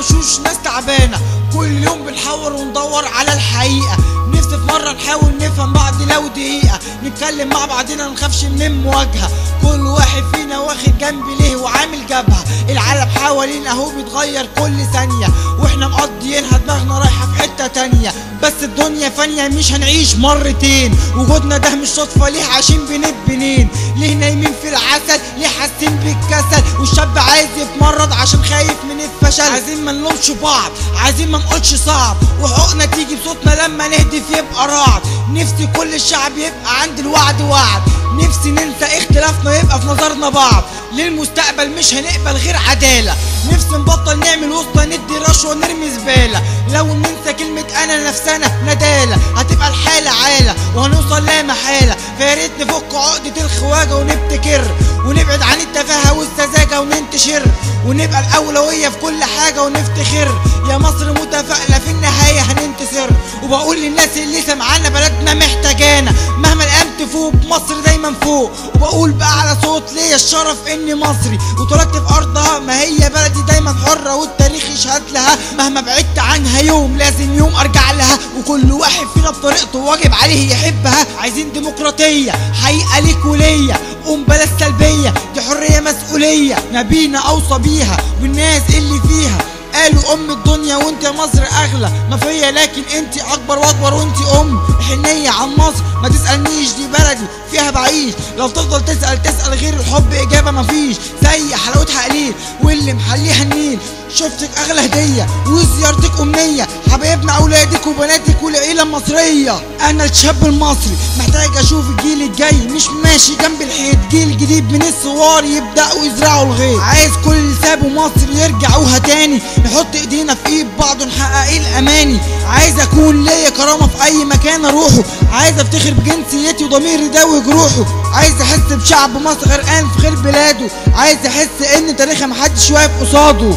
وشوش ناس تعبانه، كل يوم بنحاور وندور على الحقيقه. نفسي في مره نحاول نفهم بعض لو دقيقه، نتكلم مع بعضنا منخافش من المواجهه. كل واحد فينا واخد جنب ليه وعامل جبهه. العالم حوالينا اهو بيتغير كل ثانيه، واحنا مقضيينها دماغنا رايحه في حته تانيه. بس الدنيا فانيه مش هنعيش مرتين، وجودنا ده مش صدفه، ليه عايشين بنين؟ ليه نايمين في العسل؟ ليه حاسين بالكسل؟ والشاب عايز يتمرد عشان خايف من الفشل. عايزين ما نلومش بعض، عايزين ما نقولش صعب، وحقوقنا تيجي بصوتنا لما نهدف يبقى رعد. نفسي كل الشعب يبقى عند الوعد وعد، نفسي ننسى اختلافنا يبقى في نظرنا بعض. للمستقبل مش هنقبل غير عدالة، نفسي نبطل نعمل وسطى ندي رشوة نرمي زبالة. لو ننسى كلمة انا نفسنا ندالة، هتبقى الحالة عالة وهنوصل لا محالة. فياريت نفك عقدة الخواجة ونبتكر، ونبعد عن التفاهة والسذاجة وننتشر، ونبقى الأولوية في كل حاجة ونفتخر. يا مصر متفائلة في النهاية هننتصر، وبقول للناس اللي سمعانا بلدنا محتاجانا. مهما الأيام تفوق مصر دايما فوق، وبقول بأعلى صوت ليا الشرف إني مصري، واتولدت في أرضها ما هي بلدي دايما حرة، والتاريخ يشهد لها. مهما بعدت عنها يوم لازم يوم أرجع لها، وكل واحد فينا بطريقته واجب عليه يحبها. عايزين ديمقراطية حقيقة ليك وليا، قوم بلا السلبية دي حرية مسؤولية. نبينا أوصى بيها والناس اللي فيها، قالوا ام الدنيا وانت يا مصر اغلى ما فيا، لكن انت اكبر واكبر وانت حنية عن مصر. ما تسألنيش دي بلدي فيها بعيش، لو تفضل تسأل غير الحب اجابة مفيش. زي حلاوتها قليل واللي محليها النيل، شفتك اغلى هدية وزيارتك امنية. حبايبنا اولادك وبناتك والعيلة المصرية. انا الشاب المصري محتاج اشوف الجيل الجاي مش ماشي جنب الحيط، جيل جديد من الثوار يبدأوا يزرعوا الغيط. عايز كل اللي سابوا مصر يرجعوها تاني، نحط ايدينا في ايد بعض ونحقق الاماني. عايز اكون ليا كرامة في اي مكان اروحه، عايز افتخر بجنسيتي وضميري يداوي جروحه. عايز احس بشعب مصر غرقان في خير بلاده، عايز احس ان تاريخها محدش واقف قصاده.